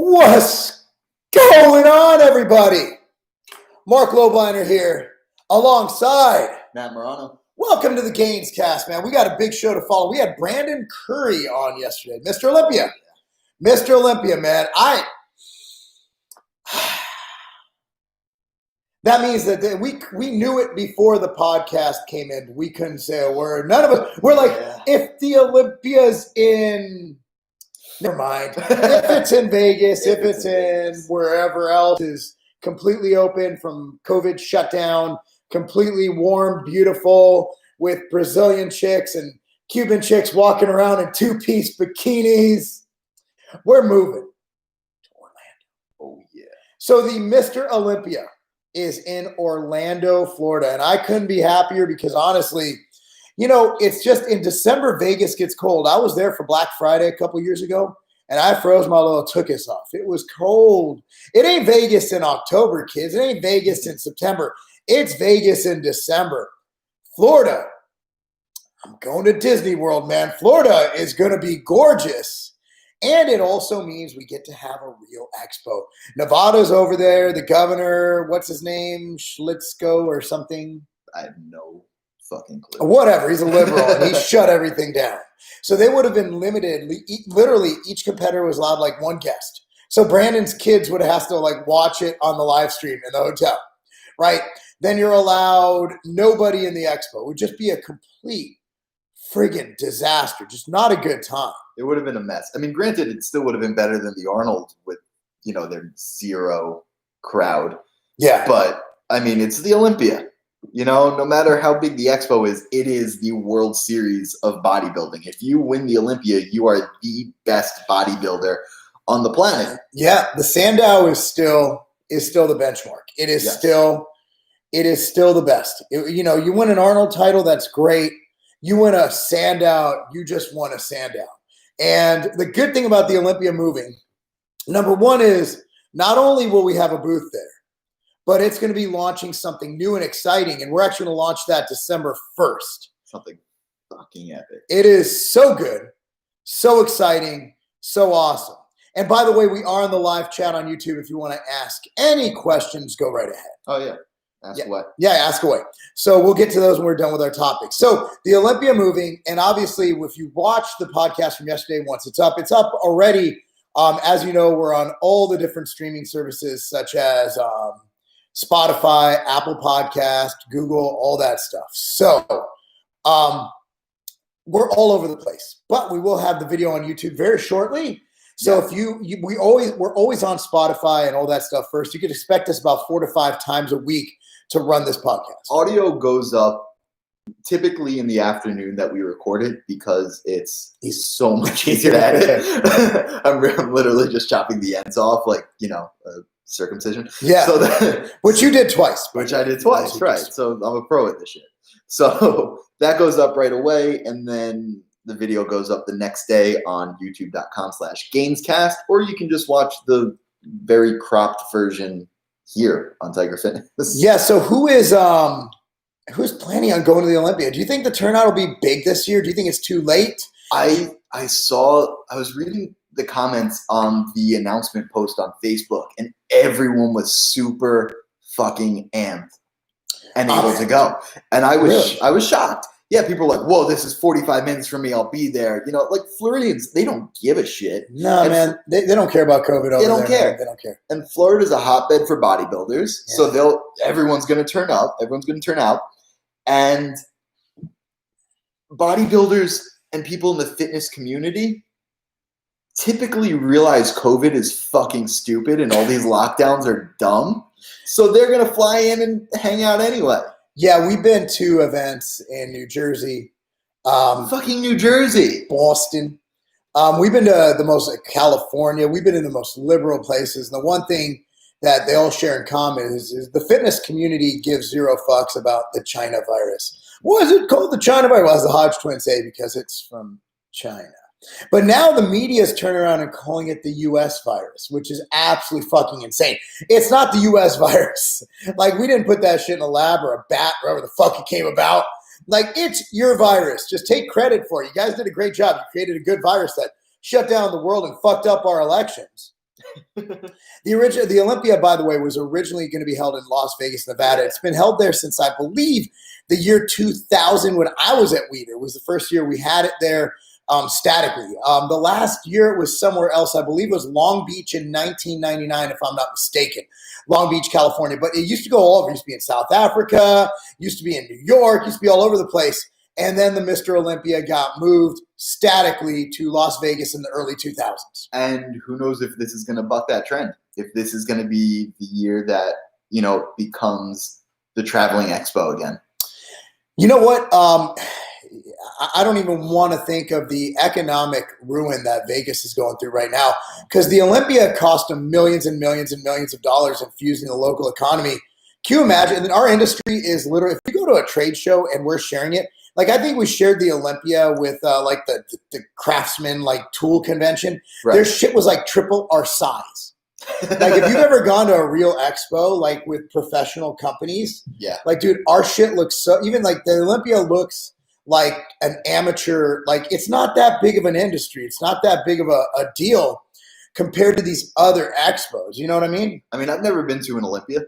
What's going on, everybody? Marc Lobliner here, alongside Matt Morano. Welcome to the Gains Cast, man. We got a big show to follow. We had Brandon Curry on yesterday, Mr. Olympia. Mr. Olympia, man. That means that we knew it before the podcast came in. We couldn't say a word. None of us. We're like, if the Olympia's in... Never mind. If it's in Vegas, if it's in wherever else is completely open from COVID shutdown, completely warm, beautiful, with Brazilian chicks and Cuban chicks walking around in two-piece bikinis, we're moving to Orlando. Oh, yeah. So the Mr. Olympia is in Orlando, Florida, and I couldn't be happier because honestly, you know, it's just in December, Vegas gets cold. I was there for Black Friday a couple years ago, and I froze my little tuchus off. It was cold. It ain't Vegas in October, kids. It ain't Vegas in September. It's Vegas in December. Florida, I'm going to Disney World, man. Florida is going to be gorgeous. And it also means we get to have a real expo. Nevada's over there. The governor, what's his name? Schlitzko or something? I have no fucking clue. Whatever. He's a liberal, and he shut everything down. So they would have been limited. Literally, each competitor was allowed like one guest. So Brandon's kids would have to like watch it on the live stream in the hotel, right? Then you're allowed nobody in the expo. It would just be a complete friggin' disaster. Just not a good time. It would have been a mess. I mean, granted, it still would have been better than the Arnold with, you know, their zero crowd. Yeah. But, I mean, it's the Olympia. You know, no matter how big the expo is, it is the World Series of bodybuilding. If you win the Olympia, you are the best bodybuilder on the planet. Yeah, the Sandow is still the benchmark. It is still the best. You know, you win an Arnold title, that's great. You win a Sandow, you just won a Sandow. And the good thing about the Olympia moving, number one is not only will we have a booth there, but it's going to be launching something new and exciting. And we're actually going to launch that December 1st. Something fucking epic. It is so good, so exciting, so awesome. And by the way, we are in the live chat on YouTube. If you want to ask any questions, go right ahead. Oh, yeah. Ask away. Yeah, ask away. So we'll get to those when we're done with our topics. So the Olympia moving, and obviously if you watch the podcast from yesterday, once it's up already. As you know, we're on all the different streaming services such as Spotify, Apple Podcast, Google, all that stuff. So we're all over the place, but we will have the video on YouTube very shortly. So if we're always on Spotify and all that stuff first. You can expect us about 4 to 5 times a week to run this podcast. Audio goes up typically in the afternoon that we record it because it's so much easier to edit. I'm literally just chopping the ends off like, you know, circumcision. Yeah. So which you did twice. Which I did twice, right. So I'm a pro at this shit. So that goes up right away, and then the video goes up the next day on youtube.com/gainscast, or you can just watch the very cropped version here on Tiger Fitness. Yeah, so who's planning on going to the Olympia? Do you think the turnout will be big this year? Do you think it's too late? I was reading the comments on the announcement post on Facebook, and everyone was super fucking amped and able to go. And I was shocked. Yeah, people are like, whoa, this is 45 minutes from me. I'll be there. You know, like Floridians, they don't give a shit. No, man. They don't care about COVID over there. They don't care. Man. They don't care. And Florida's a hotbed for bodybuilders. Yeah. So everyone's going to turn up. Everyone's going to turn out. And bodybuilders and people in the fitness community typically realize COVID is fucking stupid and all these lockdowns are dumb. So they're going to fly in and hang out anyway. Yeah, we've been to events in New Jersey. Fucking New Jersey. Boston. We've been to California. We've been in the most liberal places. And the one thing that they all share in common is the fitness community gives zero fucks about the China virus. Why is it called the China virus? Well, as the Hodge twins say, because it's from China. But now the media is turning around and calling it the U.S. virus, which is absolutely fucking insane. It's not the U.S. virus. Like, we didn't put that shit in a lab or a bat, wherever the fuck it came about. Like, it's your virus. Just take credit for it. You guys did a great job. You created a good virus that shut down the world and fucked up our elections. The Olympia, by the way, was originally going to be held in Las Vegas, Nevada. It's been held there since, I believe, the year 2000 when I was at Weider. It was the first year we had it there statically. The last year it was somewhere else. I believe it was Long Beach in 1999, if I'm not mistaken. Long Beach, California. But it used to go all over. It used to be in South Africa, used to be in New York, used to be all over the place. And then the Mr. Olympia got moved statically to Las Vegas in the early 2000s. And who knows if this is going to buck that trend, if this is going to be the year that, you know, becomes the traveling expo again. You know what? I don't even want to think of the economic ruin that Vegas is going through right now, because the Olympia cost them millions and millions and millions of dollars infusing the local economy. Can you imagine? And our industry is literally, if you go to a trade show and we're sharing it, like I think we shared the Olympia with like the Craftsman like tool convention. Right. Their shit was like triple our size. Like if you've ever gone to a real expo, like with professional companies, yeah, like dude, our shit looks so, even like the Olympia looks like an amateur, like it's not that big of an industry. It's not that big of a deal compared to these other expos. You know what I mean? I mean, I've never been to an Olympia.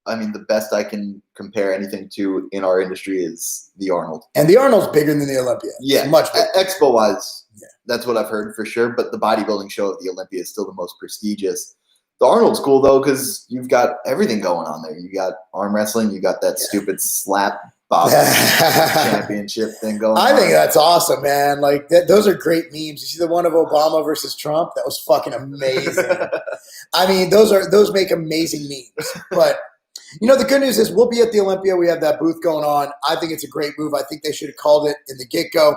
I mean, the best I can compare anything to in our industry is the Arnold. And the Arnold's bigger than the Olympia. Yeah. It's much bigger. Expo-wise, yeah, that's what I've heard for sure. But the bodybuilding show of the Olympia is still the most prestigious. The Arnold's cool, though, because you've got everything going on there. You got arm wrestling. You got that stupid slap box championship thing going on. I think that's awesome, man. Like, those are great memes. You see the one of Obama versus Trump? That was fucking amazing. I mean, those make amazing memes. But you know, the good news is we'll be at the Olympia. We have that booth going on. I think it's a great move. I think they should have called it in the get-go.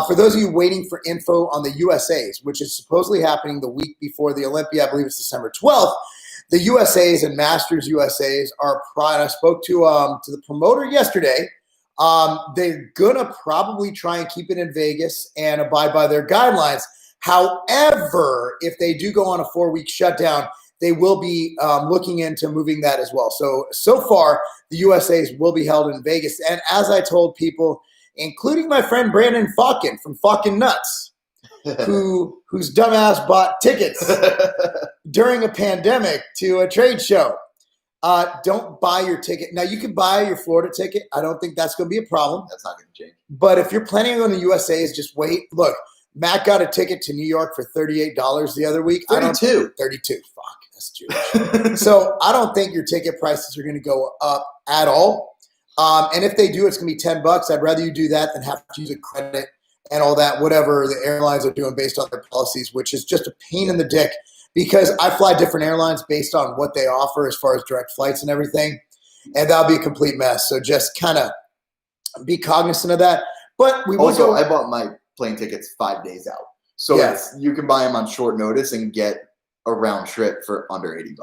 For those of you waiting for info on the USAs, which is supposedly happening the week before the Olympia, I believe it's December 12th, the USAs and Masters USAs are pride. I spoke to the promoter yesterday. They're going to probably try and keep it in Vegas and abide by their guidelines. However, if they do go on a 4-week shutdown, they will be looking into moving that as well. So far, the USAs will be held in Vegas. And as I told people, including my friend Brandon Falkin from Falkin Nuts, whose dumbass bought tickets during a pandemic to a trade show, don't buy your ticket. Now, you can buy your Florida ticket. I don't think that's going to be a problem. That's not going to change. But if you're planning on the USAs, just wait. Look, Matt got a ticket to New York for $38 the other week. 32. 32. Fuck. That's Jewish. So I don't think your ticket prices are going to go up at all. And if they do, it's going to be $10. I'd rather you do that than have to use a credit and all that, whatever the airlines are doing based on their policies, which is just a pain in the dick because I fly different airlines based on what they offer as far as direct flights and everything. And that'll be a complete mess. So just kind of be cognizant of that. But we also, I bought my plane tickets 5 days out. So you can buy them on short notice and get a round trip for under $80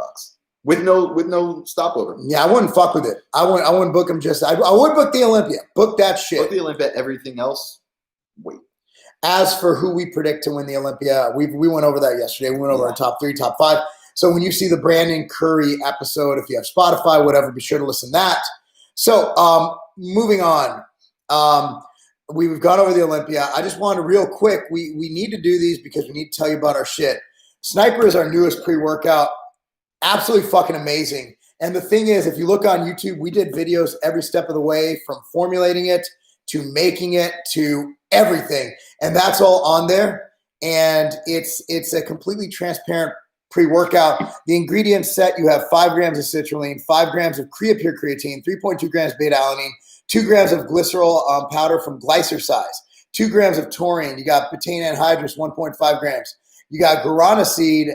with no stopover. Yeah, I wouldn't fuck with it. I wouldn't book them. I would book the Olympia. Book that shit. Book the Olympia. Everything else, wait. As for who we predict to win the Olympia, we went over that yesterday. We went over our top 3, top 5. So when you see the Brandon Curry episode, if you have Spotify, whatever, be sure to listen to that. So moving on. We've gone over the Olympia. I just wanted to real quick. We need to do these because we need to tell you about our shit. Sniper is our newest pre-workout. Absolutely fucking amazing. And the thing is, if you look on YouTube, we did videos every step of the way from formulating it to making it to everything. And that's all on there. And it's a completely transparent pre-workout. The ingredients set, you have 5 grams of citrulline, 5 grams of Creapure creatine, 3.2 grams beta-alanine, 2 grams of glycerol powder from Glycercise, 2 grams of taurine. You got betaine anhydrous, 1.5 grams. You got guarana seed,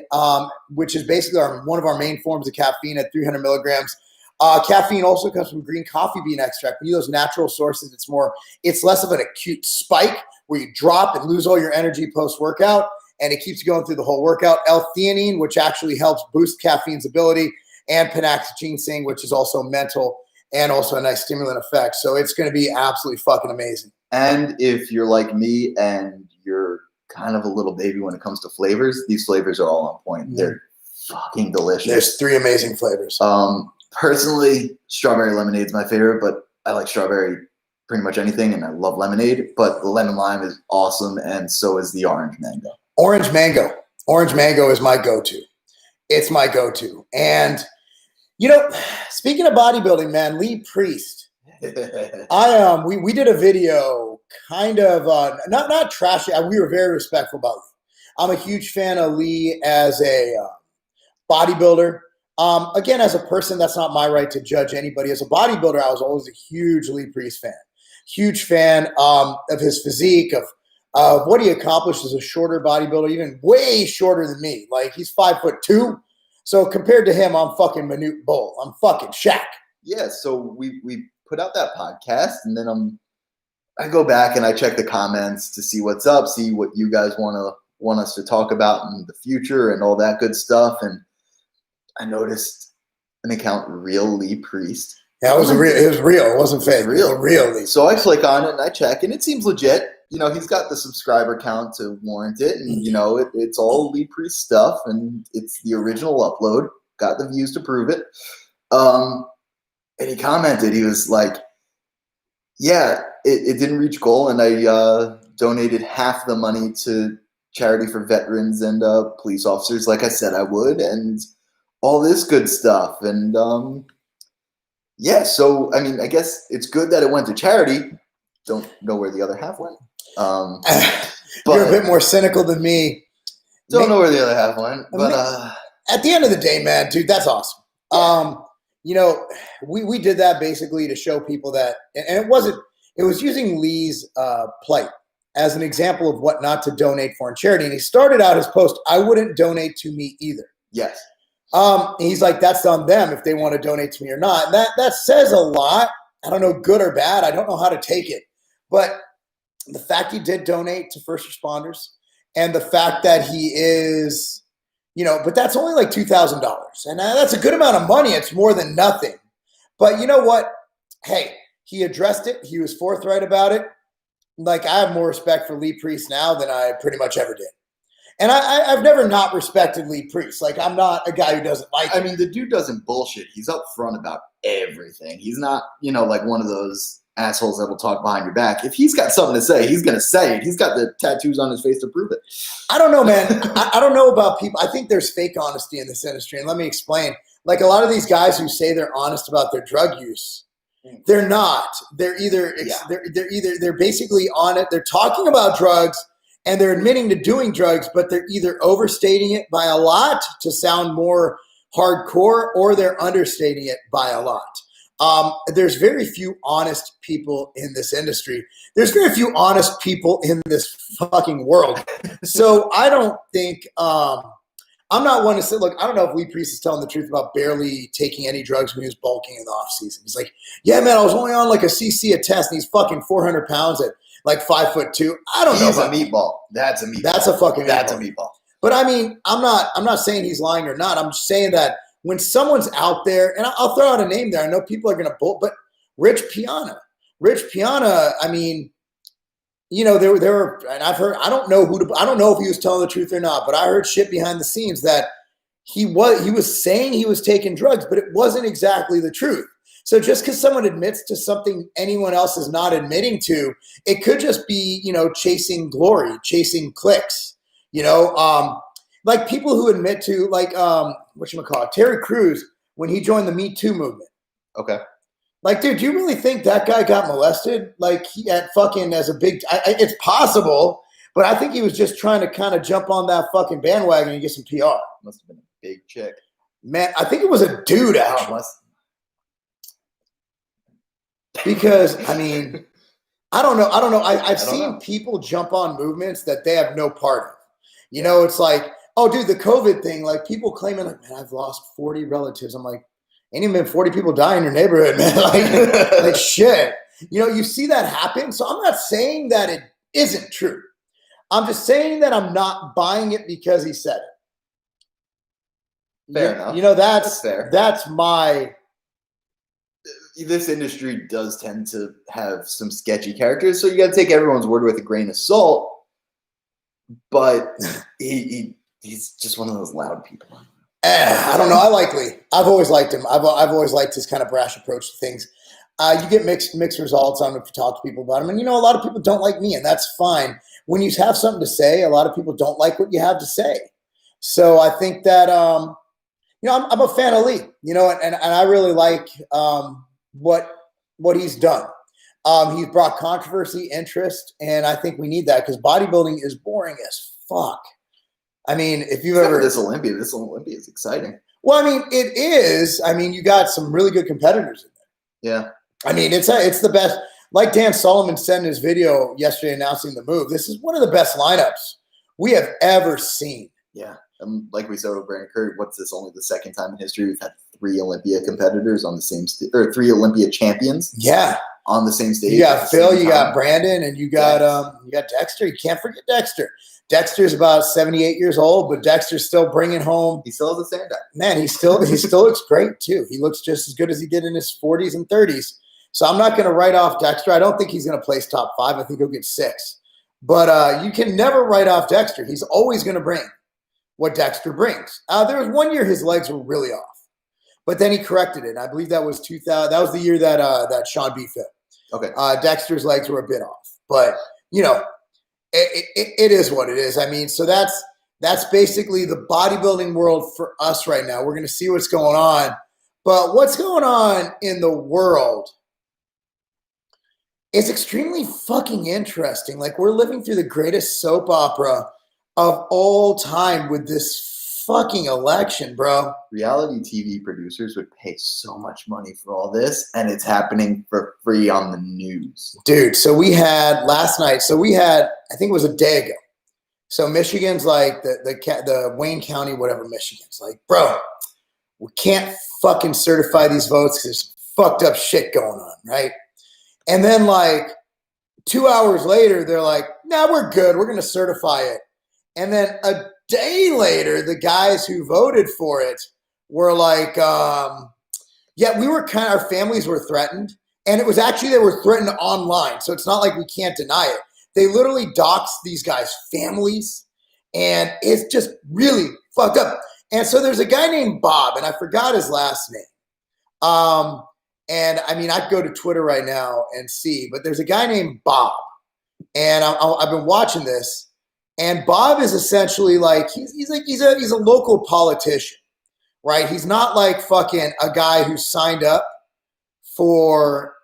which is basically one of our main forms of caffeine at 300 milligrams. Caffeine also comes from green coffee bean extract. When you use those natural sources, it's less of an acute spike where you drop and lose all your energy post-workout, and it keeps you going through the whole workout. L-theanine, which actually helps boost caffeine's ability, and panaxaginsane, which is also mental and also a nice stimulant effect. So it's going to be absolutely fucking amazing. And if you're like me and you're kind of a little baby when it comes to flavors, these flavors are all on point. They're fucking delicious. There's 3 amazing flavors. Personally, strawberry lemonade is my favorite, but I like strawberry pretty much anything, and I love lemonade. But the lemon lime is awesome, and so is the orange mango. Orange mango is my go-to. it's my go-to. And speaking of bodybuilding, man, Lee Priest. We did a video, kind of not trashy. We were very respectful about Lee. I'm a huge fan of Lee as a bodybuilder. Again, as a person, that's not my right to judge anybody. As a bodybuilder, I was always a huge Lee Priest fan. Huge fan of his physique, of what he accomplished as a shorter bodybuilder, even way shorter than me. Like, he's 5'2". So compared to him, I'm fucking Manute Bol. I'm fucking Shaq. Yeah, so we put out that podcast, and then I go back and I check the comments to see what's up, see what you guys want us to talk about in the future and all that good stuff. And I noticed an account, Real Lee Priest. Yeah, it was real. It wasn't fake. It was real Lee. So I click on it and I check, and it seems legit. He's got the subscriber count to warrant it, and it's all Lee Priest stuff, and it's the original upload. Got the views to prove it. And he commented, he was like, "Yeah, it didn't reach goal, and I donated half the money to charity for veterans and police officers, like I said I would, and all this good stuff." And yeah, so I mean, I guess it's good that it went to charity. Don't know where the other half went. You're a bit more cynical than me. Don't know where the other half went. But at the end of the day, man, dude, that's awesome. Yeah. We did that basically to show people that, and it was using Lee's plight as an example of what not to donate for in charity. And he started out his post, "I wouldn't donate to me either." Yes. He's like, that's on them if they want to donate to me or not. And that says a lot. I don't know, good or bad. I don't know how to take it. But the fact he did donate to first responders, and the fact that he is, but that's only like $2,000. And that's a good amount of money. It's more than nothing. But you know what? Hey, he addressed it. He was forthright about it. Like, I have more respect for Lee Priest now than I pretty much ever did. And I've never not respected Lee Priest. Like, I'm not a guy who doesn't like him. I mean, the dude doesn't bullshit. He's upfront about everything. He's not, like one of those assholes that will talk behind your back. If he's got something to say, he's going to say it. He's got the tattoos on his face to prove it. I don't know, man. I don't know about people. I think there's fake honesty in this industry. And let me explain. Like, a lot of these guys who say they're honest about their drug use, they're not. They're basically on it. They're talking about drugs, and they're admitting to doing drugs, but they're either overstating it by a lot to sound more hardcore, or they're understating it by a lot. There's very few honest people in this industry. There's very few honest people in this fucking world. So I don't think I'm not one to say, look, I don't know if Lee Priest is telling the truth about barely taking any drugs when he was bulking in the off season. He's like, yeah, man, I was only on like a CC a test, and he's fucking 400 pounds at like 5'2". I don't know. He's a meatball. That's a meatball. That's a fucking meatball. That's a meatball. But I mean, I'm not saying he's lying or not. I'm just saying that when someone's out there, and I'll throw out a name there. I know people are going to bull, but Rich Piana, I mean, there were, and I've heard, I don't know if he was telling the truth or not, but I heard shit behind the scenes that he was saying he was taking drugs, but it wasn't exactly the truth. So just because someone admits to something anyone else is not admitting to, it could just be, chasing glory, chasing clicks, like people who admit to, like, whatchamacallit, Terry Crews, when he joined the Me Too movement. Okay. Like, dude, do you really think that guy got molested? Like, he at fucking as a big, it's possible, but I think he was just trying to kind of jump on that fucking bandwagon and get some PR. Must have been a big chick. Man, I think it was a dude, actually. Because, I mean, I don't know. I've seen people jump on movements that they have no part of. It's like, oh, dude, the COVID thing, like people claiming, like, man, I've lost 40 relatives. I'm like, ain't even 40 people die in your neighborhood, man. like shit. You see that happen. So I'm not saying that it isn't true. I'm just saying that I'm not buying it because he said it. Fair enough. That's fair. That's my. This industry does tend to have some sketchy characters, so you got to take everyone's word with a grain of salt. But he's just one of those loud people. I don't know. I like Lee. I've always liked him. I've always liked his kind of brash approach to things. You get mixed results on if you talk to people about him. And, a lot of people don't like me, and that's fine. When you have something to say, a lot of people don't like what you have to say. So I think that, I'm a fan of Lee, and I really like what he's done. He's brought controversy, interest, and I think we need that because bodybuilding is boring as fuck. I mean, if you've ever this Olympia is exciting. Well, I mean, it is. I mean, you got some really good competitors in there. Yeah. I mean, it's the best. Like Dan Solomon said in his video yesterday announcing the move, this is one of the best lineups we have ever seen. Yeah. And like we said with Brandon Curry, what's this? Only the second time in history we've had 3 Olympia competitors on the same stage, or 3 Olympia champions. Yeah. On the same stage. You got Phil, you got Brandon, and you got Dexter. You can't forget Dexter. Dexter's about 78 years old, but Dexter's still bringing home. He still has a stand-up. Man, he still looks great too. He looks just as good as he did in his 40s and 30s. So I'm not going to write off Dexter. I don't think he's going to place top 5. I think he'll get 6. But you can never write off Dexter. He's always going to bring what Dexter brings. There was one year his legs were really off, but then he corrected it. I believe that was 2000. That was the year that Sean B fit. Okay. Dexter's legs were a bit off, but it is what it is. I mean, so that's basically the bodybuilding world for us right now. We're going to see what's going on, but what's going on in the world is extremely fucking interesting. Like, we're living through the greatest soap opera of all time with this fucking election, bro. Reality TV producers would pay so much money for all this, and it's happening for free on the news. Dude, so we had last night, I think it was a day ago. So Michigan's like the Wayne County, whatever Michigan's like, bro, we can't fucking certify these votes because there's fucked up shit going on, right? And then like 2 hours later, they're like, nah, we're good. We're going to certify it. And then a day later, the guys who voted for it were like, yeah, our families were threatened. And it was actually, they were threatened online. So it's not like we can't deny it. They literally doxed these guys' families. And it's just really fucked up. And so there's a guy named Bob, and I forgot his last name. And I mean, I'd go to Twitter right now and see, but there's a guy named Bob. And I've been watching this. And Bob is essentially like, he's a local politician, right? He's not like fucking a guy who signed up for,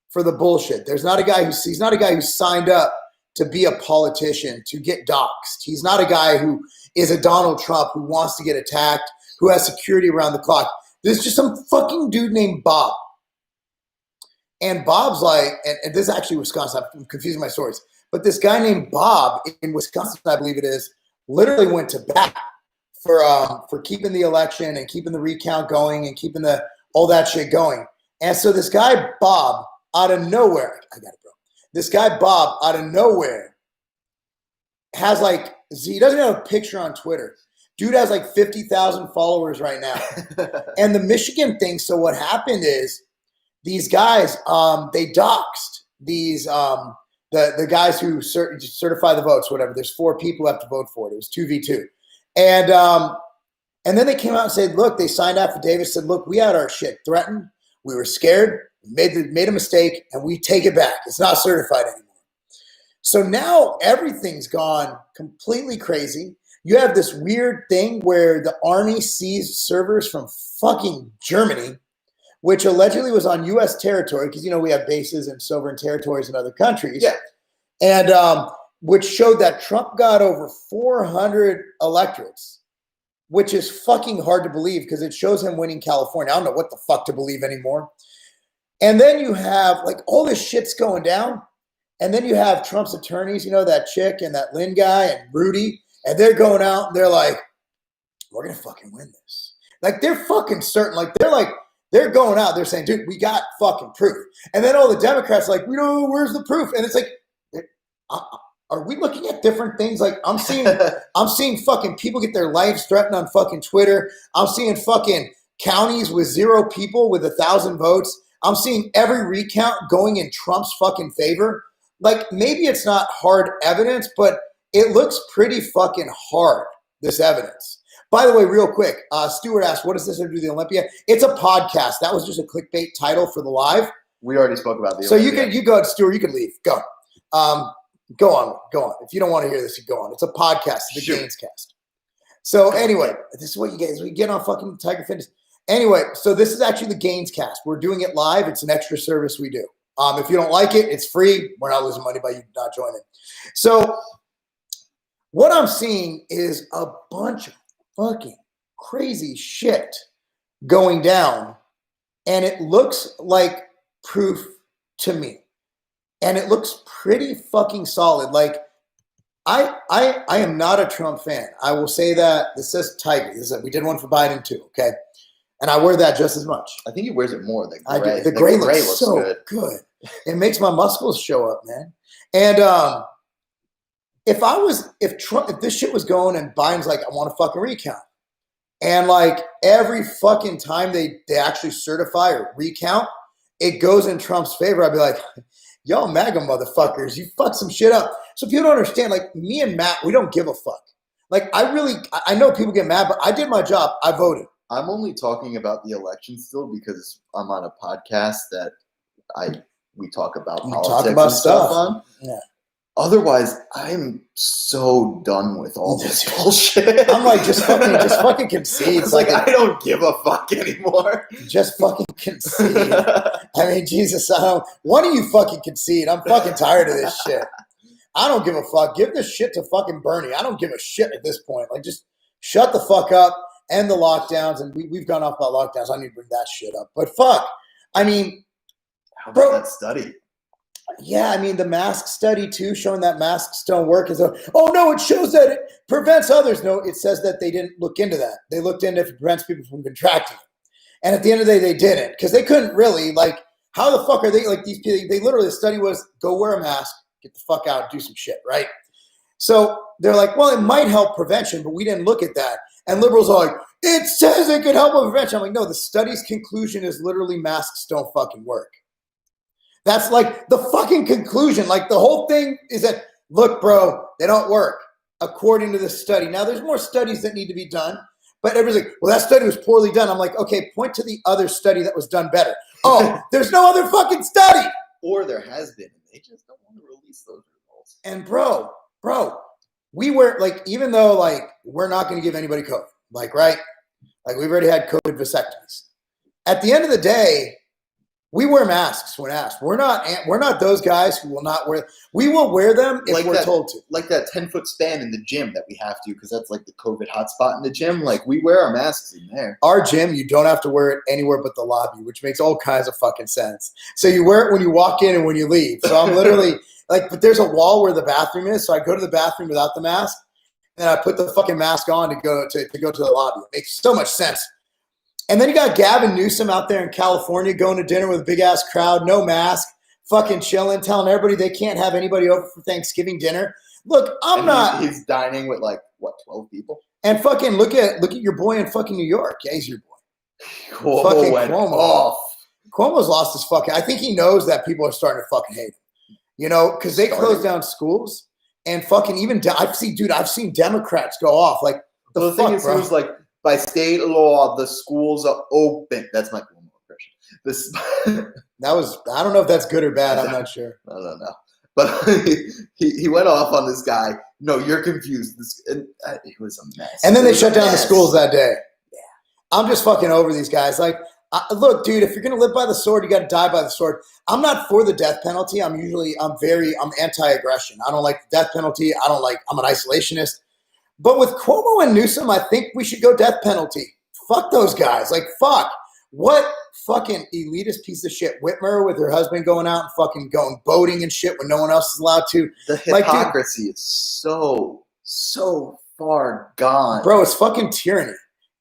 for the bullshit. He's not a guy who signed up to be a politician, to get doxxed. He's not a guy who is a Donald Trump who wants to get attacked, who has security around the clock. There's just some fucking dude named Bob. And Bob's like, and this is actually Wisconsin. I'm confusing my stories. But this guy named Bob in Wisconsin, I believe it is, literally went to bat for keeping the election and keeping the recount going and keeping all that shit going. And so this guy Bob, out of nowhere, this guy Bob, out of nowhere, has he doesn't have a picture on Twitter. Dude has 50,000 followers right now. And the Michigan thing, so what happened is these guys, they doxed these the guys who certify the votes, whatever. There's 4 people who have to vote for it. It was 2v2. And then they came out and said, look, they signed affidavits, said, look, we had our shit threatened. We were scared, made a mistake, and we take it back. It's not certified anymore. So now everything's gone completely crazy. You have this weird thing where the Army seized servers from fucking Germany, which allegedly was on U.S. territory, because, we have bases and sovereign territories in other countries. Yeah. And which showed that Trump got over 400 electorates, which is fucking hard to believe because it shows him winning California. I don't know what the fuck to believe anymore. And then you have, all this shit's going down. And then you have Trump's attorneys, that chick and that Lynn guy and Rudy, and they're going out and they're like, we're going to fucking win this. They're fucking certain. They're going out. They're saying, dude, we got fucking proof. And then all the Democrats are like, we don't know, where's the proof? And it's like, are we looking at different things? I'm seeing fucking people get their lives threatened on fucking Twitter. I'm seeing fucking counties with 0 people with 1,000 votes. I'm seeing every recount going in Trump's fucking favor. Maybe it's not hard evidence, but it looks pretty fucking hard, this evidence. By the way, real quick, Stuart asked, what does this have to do with the Olympia? It's a podcast. That was just a clickbait title for the live. We already spoke about the Olympia. So you go ahead, Stuart, you can leave. Go. Go on. If you don't want to hear this, you go on. It's a podcast, the Gaines Cast. So anyway, this is what you guys, we get on fucking Tiger Fitness. Anyway, so this is actually the Gains Cast. We're doing it live. It's an extra service we do. If you don't like it, it's free. We're not losing money by you not joining. So what I'm seeing is a bunch of fucking crazy shit going down, and it looks like proof to me. And it looks pretty fucking solid. Like, I am not a Trump fan. I will say that. This says Tiger. We did one for Biden too, okay? And I wear that just as much. I think he wears it more. I do. The gray looks so good. It makes my muscles show up, man. And if this shit was going and Biden's like, I want a fucking recount. And like every fucking time they actually certify or recount, it goes in Trump's favor. I'd be like, y'all MAGA motherfuckers, you fucked some shit up. So if you don't understand, like me and Matt, we don't give a fuck. Like I know people get mad, but I did my job. I voted. I'm only talking about the election still because I'm on a podcast that we talk about politics talk about and stuff on. Yeah. Otherwise, I'm so done with all this bullshit. I'm like, just fucking concede. It's like I don't give a fuck anymore. Just fucking concede. I mean, Jesus, one of you fucking concede. I'm fucking tired of this shit. I don't give a fuck. Give this shit to fucking Bernie. I don't give a shit at this point. Like, just shut the fuck up. End the lockdowns. And we've gone off about lockdowns. I need to bring that shit up. But fuck. I mean, how about that study? Yeah, I mean, the mask study, too, showing that masks don't work. Oh, no, it shows that it prevents others. No, it says that they didn't look into that. They looked into if it prevents people from contracting it. And at the end of the day, they didn't because they couldn't really, like, how the fuck are they, like, these people, they literally, the study was go wear a mask, get the fuck out, do some shit, right? So they're like, well, it might help prevention, but we didn't look at that. And liberals are like, it says it could help with prevention. I'm like, no, the study's conclusion is literally masks don't fucking work. That's like the fucking conclusion. Like the whole thing is that, look, bro, they don't work according to this study. Now, there's more studies that need to be done, but everybody's like, well, that study was poorly done. I'm like, okay, point to the other study that was done better. Oh, there's no other fucking study. Or there has been, and they just don't want to release those results. And bro, we were like, even though like we're not going to give anybody COVID, like, right? Like we've already had COVID vasectomies. At the end of the day, we wear masks when asked. We're not those guys who will not wear. We will wear them if we're told to. Like that 10-foot span in the gym that we have to because that's like the COVID hotspot in the gym. Like we wear our masks in there. Our gym, you don't have to wear it anywhere but the lobby, which makes all kinds of fucking sense. So you wear it when you walk in and when you leave. So I'm literally like, but there's a wall where the bathroom is. So I go to the bathroom without the mask, and I put the fucking mask on to go to the lobby. It makes so much sense. And then you got Gavin Newsom out there in California going to dinner with a big-ass crowd, no mask, fucking chilling, telling everybody they can't have anybody over for Thanksgiving dinner. Look, He's dining with, like, what, 12 people? And fucking look at your boy in fucking New York. Yeah, he's your boy. Fucking Cuomo. Off. Cuomo's lost his fucking – I think he knows that people are starting to fucking hate him. You know, because they closed down schools and fucking even – I've seen Democrats go off. Like, the thing is, it was like – by state law, the schools are open. That's my impression. I don't know if that's good or bad. I'm not sure. I don't know. But he went off on this guy. No, you're confused. It was a mess. And then they shut down the schools that day. Yeah. I'm just fucking over these guys. Like, look, dude, if you're going to live by the sword, you got to die by the sword. I'm not for the death penalty. I'm anti-aggression. I don't like the death penalty. I'm an isolationist. But with Cuomo and Newsom, I think we should go death penalty. Fuck those guys. Like, fuck. What fucking elitist piece of shit. Whitmer with her husband going out and fucking going boating and shit when no one else is allowed to. The hypocrisy is so far gone. Bro, it's fucking tyranny.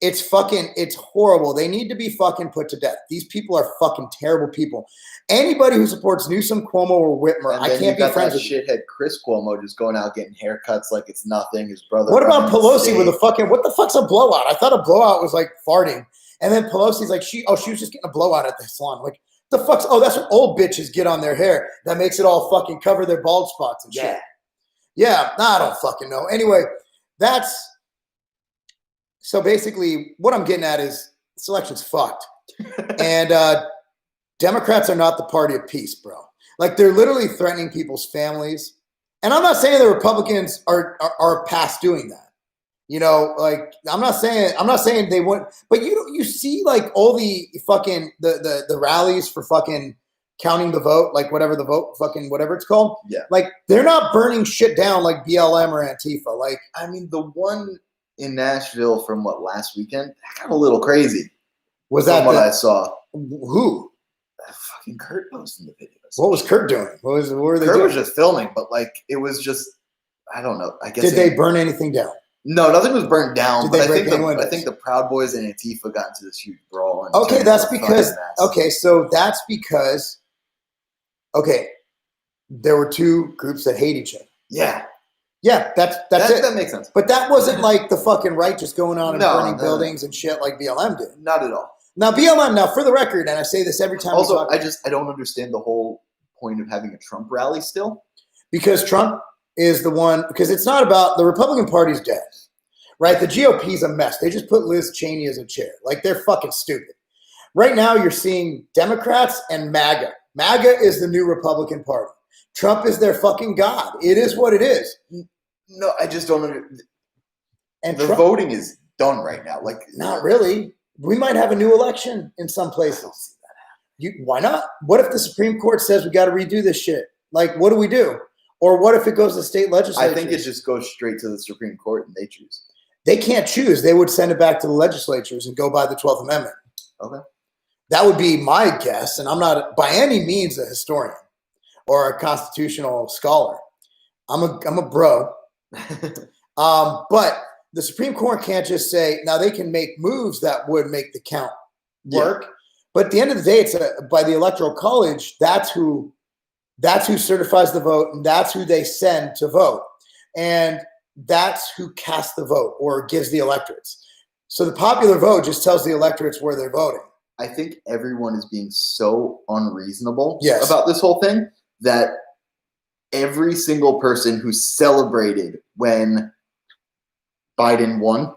It's horrible. They need to be fucking put to death. These people are fucking terrible people. Anybody who supports Newsom, Cuomo, or Whitmer, I can't be friends with. Shithead Chris Cuomo just going out getting haircuts like it's nothing. His brother. What about Pelosi with a fucking, what the fuck's a blowout? I thought a blowout was like farting. And then Pelosi's like, she was just getting a blowout at the salon. Like, the fuck's, that's what old bitches get on their hair. That makes it all fucking cover their bald spots and shit. Yeah, I don't fucking know. Anyway, so basically, what I'm getting at is this election's fucked. And Democrats are not the party of peace, bro. Like, they're literally threatening people's families. And I'm not saying the Republicans are past doing that. Like I'm not saying they wouldn't, but you see like all the fucking the rallies for fucking counting the vote, like whatever the vote, fucking whatever it's called. Yeah. Like they're not burning shit down like BLM or Antifa. Like, I mean, the one in Nashville from last weekend, that got a little crazy. Was that what I saw? Who? Fucking Kurt posting the videos. What was Kurt doing? What were they Kurt doing? was just filming, but like it was just, I don't know. I guess did they burn anything down? No, nothing was burnt down. Did but they I break think any windows? I think the Proud Boys and Antifa got into this huge brawl. And Okay, that's because there were two groups that hate each other. Yeah. Yeah, that's it. That makes sense. But that wasn't like the fucking right just going on and burning buildings and shit like BLM did. Not at all. Now BLM, for the record, and I say this every time. Also, I don't understand the whole point of having a Trump rally still. Because Trump is the one, because it's not about, the Republican Party's dead, right? The GOP's a mess. They just put Liz Cheney as a chair. Like, they're fucking stupid. Right now, you're seeing Democrats and MAGA. MAGA is the new Republican Party. Trump is their fucking god. It is what it is. No, I just don't understand. And the voting is done right now. Like, not really. We might have a new election in some places. Why not? What if the Supreme Court says we got to redo this shit? Like, what do we do? Or what if it goes to state legislature? I think it just goes straight to the Supreme Court and they choose. They can't choose. They would send it back to the legislatures and go by the 12th Amendment. Okay. That would be my guess. And I'm not by any means a historian or a constitutional scholar. I'm a bro. But the Supreme Court can't just say, now they can make moves that would make the count work. Yeah. But at the end of the day, it's by the Electoral College, that's who certifies the vote, and that's who they send to vote. And that's who casts the vote or gives the electorates. So the popular vote just tells the electorates where they're voting. I think everyone is being so unreasonable about this whole thing that every single person who celebrated when Biden won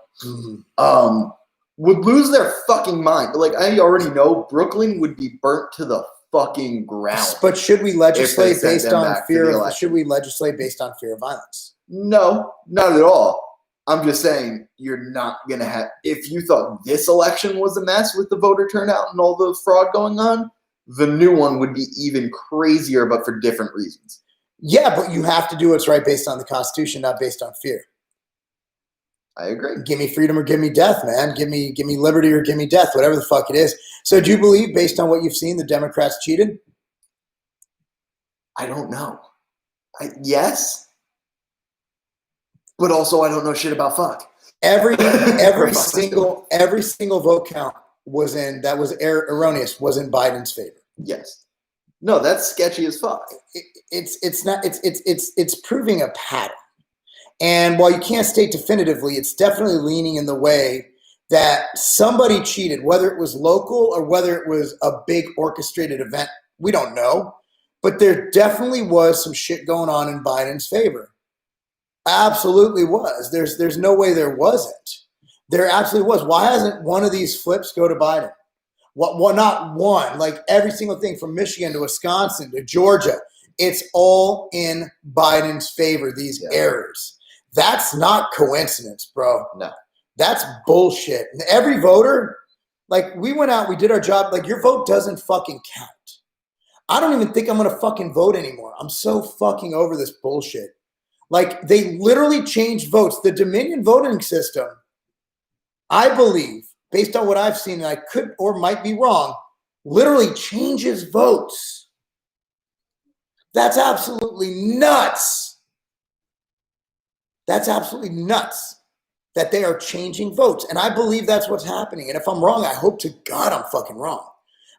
would lose their fucking mind. Like, I already know Brooklyn would be burnt to the fucking ground. But should we legislate based on fear? Should we legislate based on fear of violence? No, not at all. I'm just saying you're not going to have – if you thought this election was a mess with the voter turnout and all the fraud going on, the new one would be even crazier, but for different reasons. Yeah, but you have to do what's right based on the Constitution, not based on fear. I agree. Give me freedom or give me death, man. Give me liberty or give me death, whatever the fuck it is. So do you believe, based on what you've seen, the Democrats cheated? I don't know. Yes. But also I don't know shit about fuck. Every single vote count was erroneous, was in Biden's favor. Yes. No, that's sketchy as fuck. It's proving a pattern. And while you can't state definitively, it's definitely leaning in the way that somebody cheated, whether it was local or whether it was a big orchestrated event. We don't know. But there definitely was some shit going on in Biden's favor. Absolutely was. There's no way there wasn't. There absolutely was. Why hasn't one of these flips go to Biden? What? Not one. Like every single thing from Michigan to Wisconsin to Georgia, it's all in Biden's favor, these errors. That's not coincidence, bro. No. That's bullshit. And every voter, like we went out, we did our job. Like your vote doesn't fucking count. I don't even think I'm going to fucking vote anymore. I'm so fucking over this bullshit. Like they literally changed votes. The Dominion voting system, I believe, based on what I've seen, and I could or might be wrong, literally changes votes. That's absolutely nuts. That's absolutely nuts that they are changing votes. And I believe that's what's happening. And if I'm wrong, I hope to God I'm fucking wrong.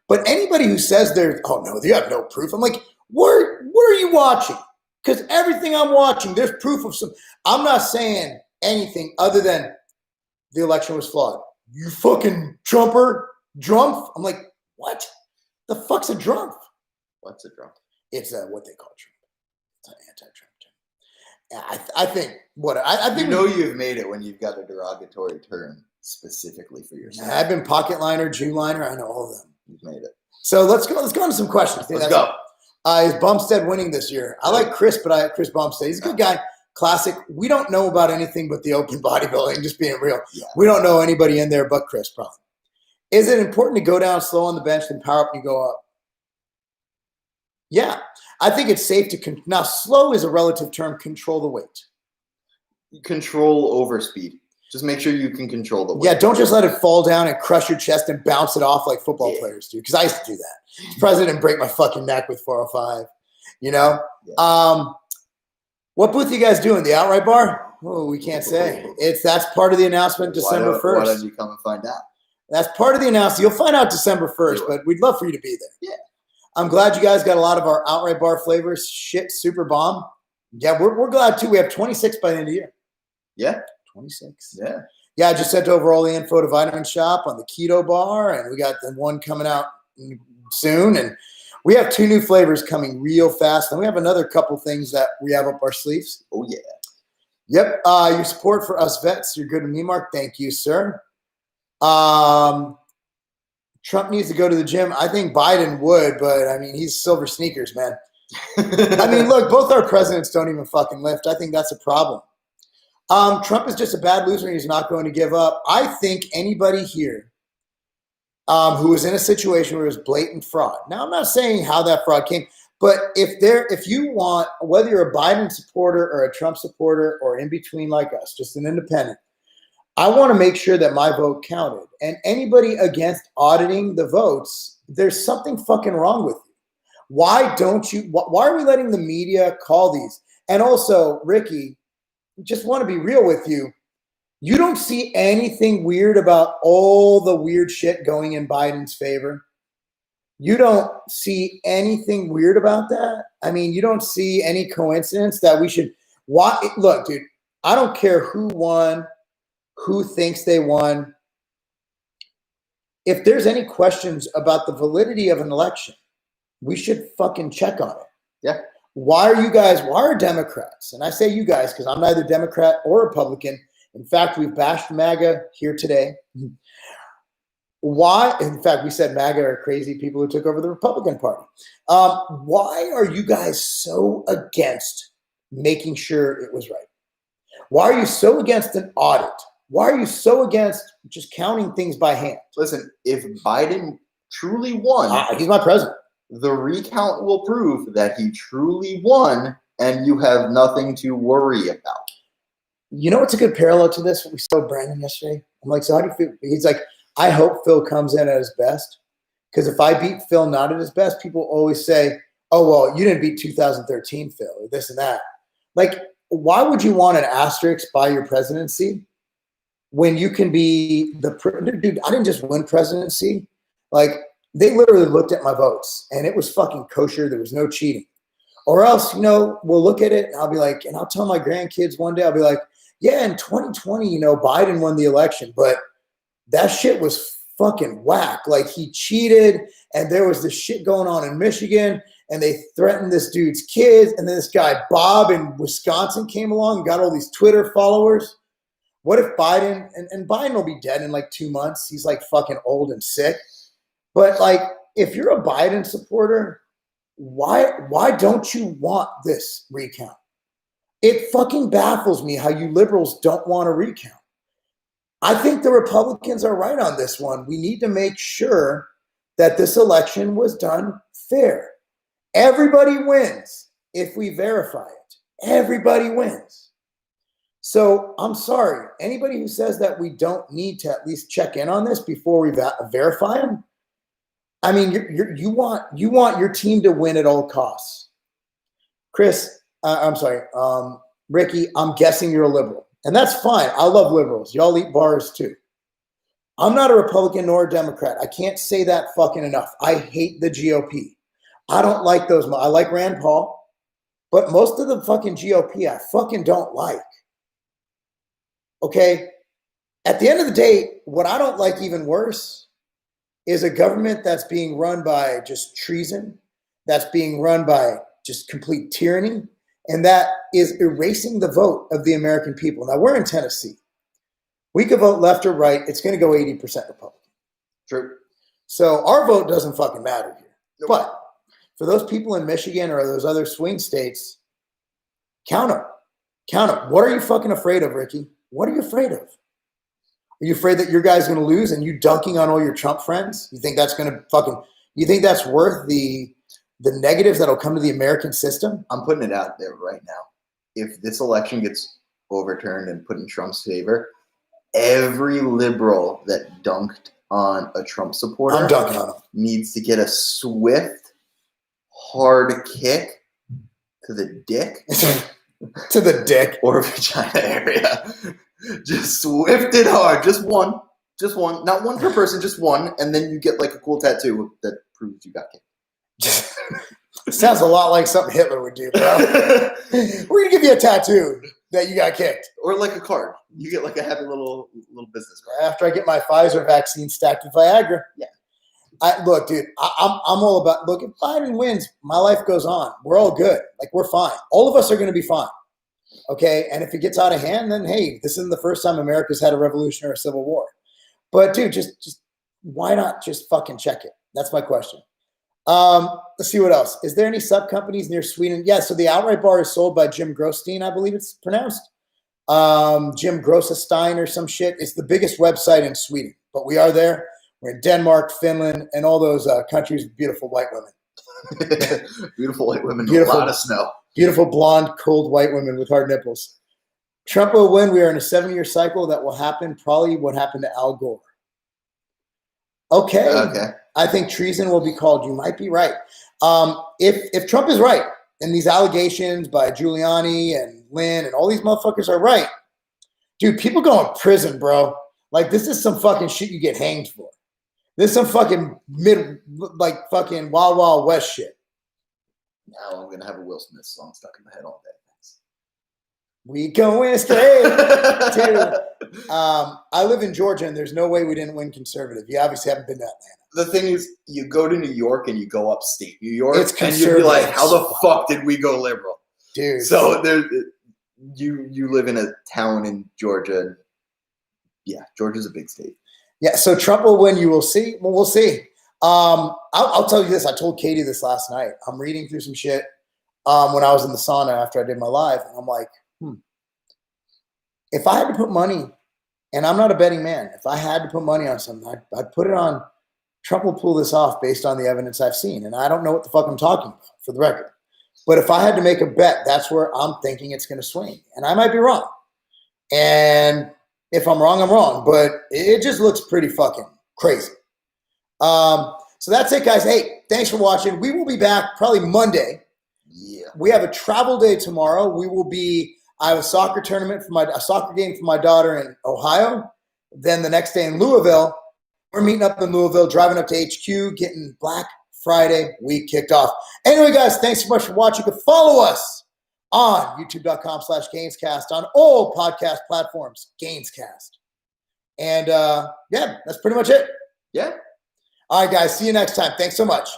But anybody who says oh no, you have no proof. I'm like, where are you watching? Because everything I'm watching, there's proof of some. I'm not saying anything other than the election was flawed. You fucking Trumper, Drumpf. I'm like, what? The fuck's a Drumpf? What's a Drumpf? It's what they call Trump. It's an anti-Trump term. I think I think you've made it when you've got a derogatory term specifically for yourself. I've been pocket liner, Jew liner. I know all of them. You've made it. So let's go into some questions. Let's go. Is Bumstead winning this year? I like Chris Bumstead. He's a good guy. classic. We don't know about anything but the open bodybuilding, just being real. Yeah. We don't know anybody in there but Chris, probably. Is it important to go down slow on the bench and power up and you go up? Yeah. I think it's safe to now slow is a relative term, control the weight. Control over speed. Just make sure you can control the weight. Yeah, don't just let it fall down and crush your chest and bounce it off like football players do. Because I used to do that. As president, break my fucking neck with 405. You know? Yeah. What booth you guys doing? The outright bar? Oh, we can't say. That's part of the announcement December 1st. Why don't you come and find out? That's part of the announcement. You'll find out December 1st, but we'd love for you to be there. Yeah. I'm glad you guys got a lot of our outright bar flavors. Shit, super bomb. Yeah, we're glad too. We have 26 by the end of the year. Yeah. 26. Yeah. Yeah, I just sent over all the info to Vitamin Shop on the keto bar, and we got the one coming out soon. And we have 2 new flavors coming real fast. And we have another couple things that we have up our sleeves. Oh, yeah. Yep. Your support for us vets. You're good to me, Mark. Thank you, sir. Trump needs to go to the gym. I think Biden would, but I mean, he's silver sneakers, man. I mean, look, both our presidents don't even fucking lift. I think that's a problem. Trump is just a bad loser and he's not going to give up. I think anybody here who is in a situation where there's blatant fraud. Now, I'm not saying how that fraud came, but if you want, whether you're a Biden supporter or a Trump supporter or in between like us, just an independent, I want to make sure that my vote counted. And anybody against auditing the votes, there's something fucking wrong with you. Why are we letting the media call these? And also, Ricky, just want to be real with you. You don't see anything weird about all the weird shit going in Biden's favor. You don't see anything weird about that. I mean, you don't see any coincidence that we should look, dude, I don't care who won, who thinks they won. If there's any questions about the validity of an election, we should fucking check on it. Yeah. Why are Democrats, and I say you guys because I'm neither Democrat or Republican. In fact, we've bashed MAGA here today. Why? In fact, we said MAGA are crazy people who took over the Republican Party. Why are you guys so against making sure it was right? Why are you so against an audit? Why are you so against just counting things by hand? Listen, if Biden truly won, he's my president. The recount will prove that he truly won, and you have nothing to worry about. You know what's a good parallel to this? We saw Brandon yesterday. I'm like, so how do you feel? He's like, I hope Phil comes in at his best. Because if I beat Phil not at his best, people always say, oh, well, you didn't beat 2013 Phil, or this and that. Like, why would you want an asterisk by your presidency when you can be dude, I didn't just win presidency. Like, they literally looked at my votes, and it was fucking kosher. There was no cheating. Or else, we'll look at it, and I'll be like, and I'll tell my grandkids one day, I'll be like, yeah, in 2020, Biden won the election, but that shit was fucking whack. Like, he cheated, and there was this shit going on in Michigan, and they threatened this dude's kids, and then this guy, Bob, in Wisconsin came along and got all these Twitter followers. What if Biden, and Biden will be dead in like 2 months. He's like fucking old and sick. But like, if you're a Biden supporter, why don't you want this recount? It fucking baffles me how you liberals don't want a recount. I think the Republicans are right on this one. We need to make sure that this election was done fair. Everybody wins if we verify it. Everybody wins. So I'm sorry. Anybody who says that we don't need to at least check in on this before we verify them, I mean, you want your team to win at all costs. Chris, I'm sorry, Ricky, I'm guessing you're a liberal. And that's fine. I love liberals. Y'all eat bars too. I'm not a Republican nor a Democrat. I can't say that fucking enough. I hate the GOP. I don't like those. I like Rand Paul. But most of the fucking GOP I fucking don't like. Okay? At the end of the day, what I don't like even worse is a government that's being run by just treason, that's being run by just complete tyranny, and that is erasing the vote of the American people. Now, we're in Tennessee. We could vote left or right. It's going to go 80% Republican. True. So our vote doesn't fucking matter here. Nope. But for those people in Michigan or those other swing states, count them. Count them. What are you fucking afraid of, Ricky? What are you afraid of? Are you afraid that your guy's going to lose and you dunking on all your Trump friends? You think that's going to fucking? You think that's worth the negatives that'll come to the American system? I'm putting it out there right now. If this election gets overturned and put in Trump's favor, every liberal that dunked on a Trump supporter I'm dunking on him. Needs to get a swift, hard kick to the dick. To the dick. Or vagina area. Just swift it hard. Just one. Just one. Not one per person, just one. And then you get like a cool tattoo that proves you got kicked. Sounds a lot like something Hitler would do, bro. We're going to give you a tattoo that you got kicked. Or like a card. You get like a happy little business card. After I get my Pfizer vaccine stacked with Viagra. Yeah. Look, dude, I'm all about, look, if Biden wins, my life goes on. We're all good. Like, we're fine. All of us are going to be fine. Okay? And if it gets out of hand, then, hey, this isn't the first time America's had a revolution or a civil war. But, dude, just why not just fucking check it? That's my question. Let's see what else. Is there any sub companies near Sweden? Yeah, so the Outright Bar is sold by Jim Grosstein, I believe it's pronounced. Jim Grossestein or some shit. It's the biggest website in Sweden, but we are there. We're in Denmark, Finland, and all those countries with beautiful white women. Beautiful white women, a lot of snow. Beautiful, blonde, cold white women with hard nipples. Trump will win. We are in a 7-year cycle that will happen, probably what happened to Al Gore. Okay. I think treason will be called. You might be right. If Trump is right, and these allegations by Giuliani and Lynn and all these motherfuckers are right, dude, people go in prison, bro. Like, this is some fucking shit you get hanged for. This is some fucking fucking Wild Wild West shit. Now I'm gonna have a Will Smith song stuck in my head all day. We going straight, dude. I live in Georgia, and there's no way we didn't win conservative. You obviously haven't been to Atlanta. The thing is, you go to New York and you go upstate New York, it's and you'd be like, "How the fuck did we go liberal, dude?" So you live in a town in Georgia. And yeah, Georgia's a big state. Yeah, so Trump will win. You will see. Well, we'll see. I'll tell you this. I told Katie this last night. I'm reading through some shit when I was in the sauna after I did my live, and I'm like, if I had to put money, and I'm not a betting man, if I had to put money on something, I'd put it on Trump will pull this off based on the evidence I've seen. And I don't know what the fuck I'm talking about, for the record. But if I had to make a bet, that's where I'm thinking it's going to swing. And I might be wrong. And if I'm wrong, I'm wrong. But it just looks pretty fucking crazy. So that's it, guys. Hey, thanks for watching. We will be back probably Monday. Yeah. We have a travel day tomorrow. I have a soccer game for my daughter in Ohio. Then the next day in Louisville, we're meeting up in Louisville, driving up to HQ, getting Black Friday week kicked off. Anyway, guys, thanks so much for watching. You can follow us on youtube.com/Gainescast, on all podcast platforms, Gainescast. And yeah, that's pretty much it. Yeah. All right, guys, see you next time. Thanks so much.